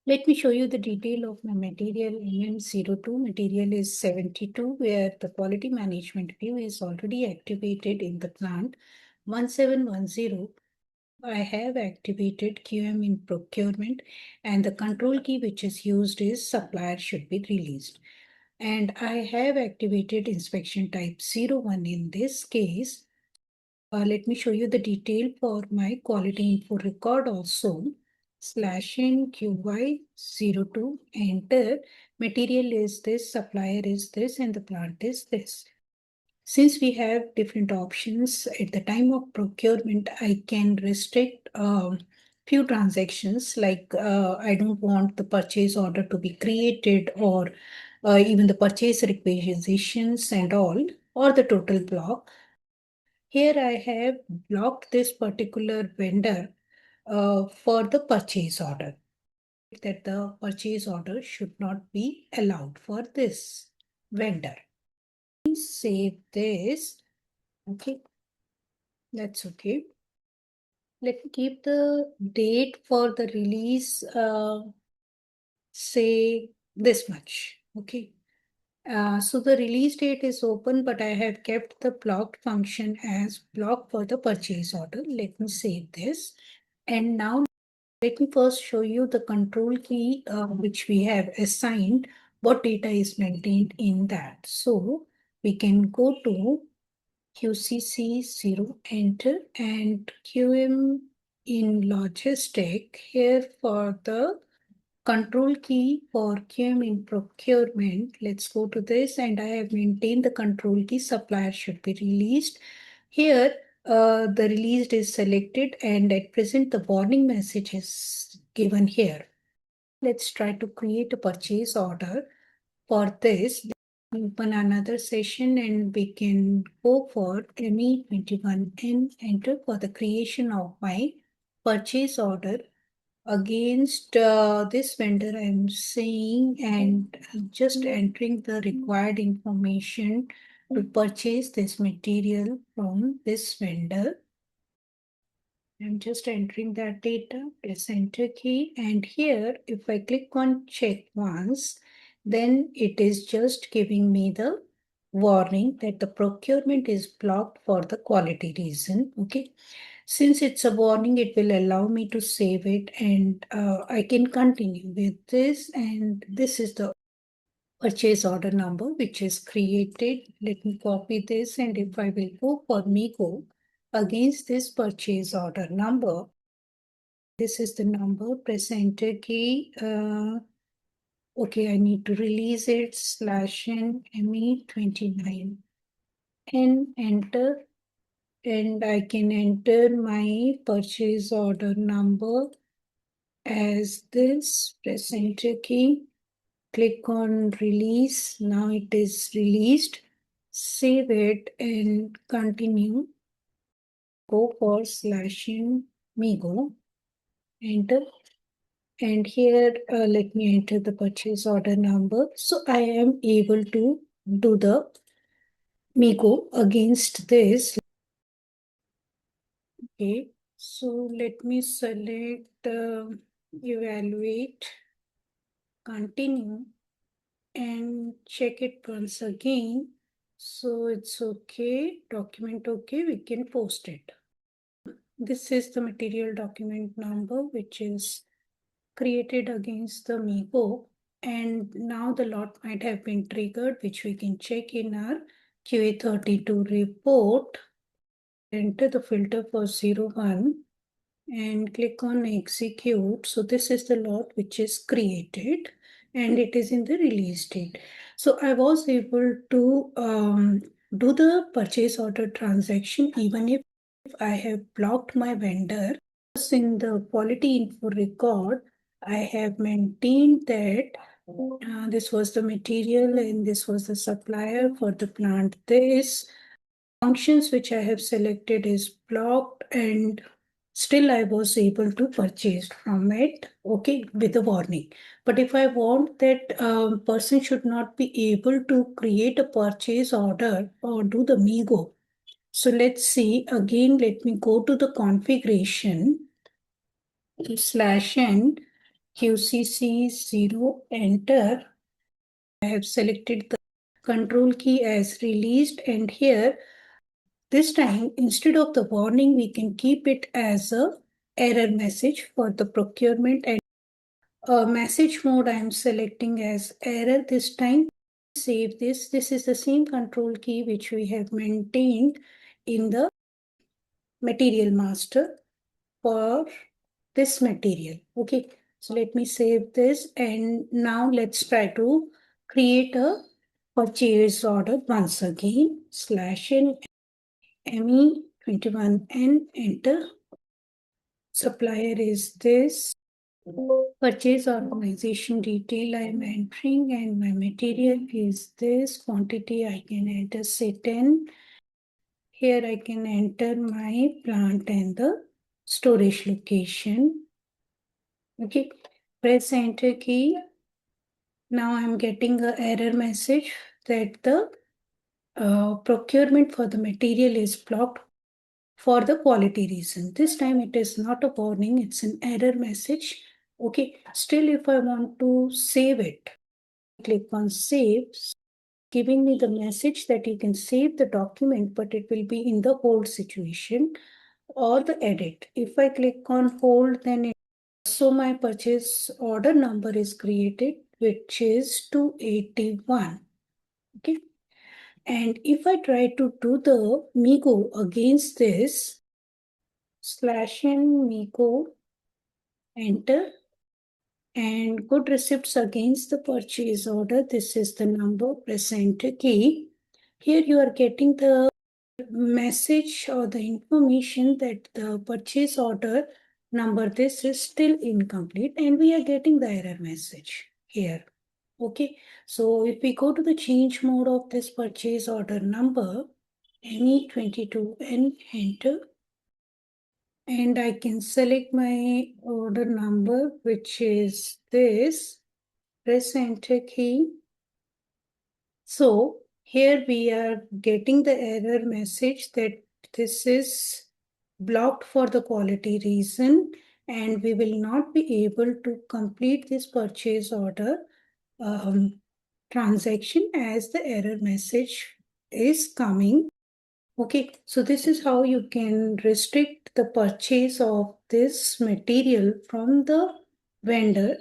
Let me show you the detail of my material MM02. Material is 72, where the quality management view is already activated in the plant. 1710, I have activated QM in procurement, and the control key which is used is supplier should be released. And I have activated inspection type 01 in this case. Let me show you the detail for my quality info record also. /n QY02, enter. Material is this, supplier is this, and the plant is this. Since we have different options at the time of procurement, I can restrict few transactions, like I don't want the purchase order to be created, or even the purchase requisitions and all, or the total block. Here I have blocked this particular vendor for the purchase order, that the purchase order should not be allowed for this vendor. Save this. Okay, that's okay. Let me keep the date for the release, say this much. Okay. So the release date is open, but I have kept the blocked function as block for the purchase order. Let me save this. And now let me first show you the control key which we have assigned, what data is maintained in that. So we can go to QCC0, enter, and QM in logistic. Here for the control key for QM in procurement, let's go to this, and I have maintained the control key, supplier should be released. Here the released is selected, and at present the warning message is given here. Let's try to create a purchase order. For this, open another session, and we can go for ME21N, enter for the creation of my purchase order against this vendor I'm saying, and just entering the required information to purchase this material from this vendor. I'm just entering that data, press enter key, and here if I click on check once, then it is just giving me the warning that the procurement is blocked for the quality reason. Okay, since it's a warning, it will allow me to save it, and I can continue with this. And this is the purchase order number which is created. Let me copy this, and if I will go for MIGO against this purchase order number, this is the number, press enter key. Okay, I need to release it, /n ME29, and enter. And I can enter my purchase order number as this, press enter key, click on release. Now it is released. Save it and continue. Go for /n MIGO, enter. And here, let me enter the purchase order number. So I am able to do the MIGO against this. Okay, so let me select evaluate, continue, and check it once again. So it's okay, document okay, we can post it. This is the material document number which is created against the MIGO, and now the lot might have been triggered, which we can check in our QA32 report. Enter the filter for 01 and click on execute. So this is the lot which is created, and it is in the release date. So I was able to do the purchase order transaction even if I have blocked my vendor. In the quality info record, I have maintained that this was the material and this was the supplier for the plant. This functions which I have selected is blocked, and still I was able to purchase from it, okay, with a warning. But if I want that person should not be able to create a purchase order or do the MIGO. So let's see, again, let me go to the configuration, /n, QCC 0, enter. I have selected the control key as released, and here this time instead of the warning we can keep it as a error message for the procurement, and message mode I am selecting as error this time. Save this. This is the same control key which we have maintained in the material master for this material. Okay, so let me save this, and now let's try to create a purchase order once again. /n ME21N, enter. Supplier is this. Purchase organization detail I am entering, and my material is this. Quantity I can enter say 10. Here I can enter my plant and the storage location. Okay, press enter key. Now I'm getting an error message that the procurement for the material is blocked for the quality reason. This time it is not a warning, it's an error message. Okay, still if I want to save it, click on save, giving me the message that you can save the document, but it will be in the hold situation or the edit. If I click on hold, then so my purchase order number is created, which is 281. Okay. And if I try to do the MIGO against this, /n MIGO, enter, and good receipts against the purchase order. This is the number, press enter key. Here you are getting the message or the information that the purchase order number, this is still incomplete, and we are getting the error message here. Okay, so if we go to the change mode of this purchase order number, ME22 and enter, and I can select my order number, which is this, press enter key. So here we are getting the error message that this is blocked for the quality reason, and we will not be able to complete this purchase order transaction as the error message is coming. Okay, so this is how you can restrict the purchase of this material from the vendor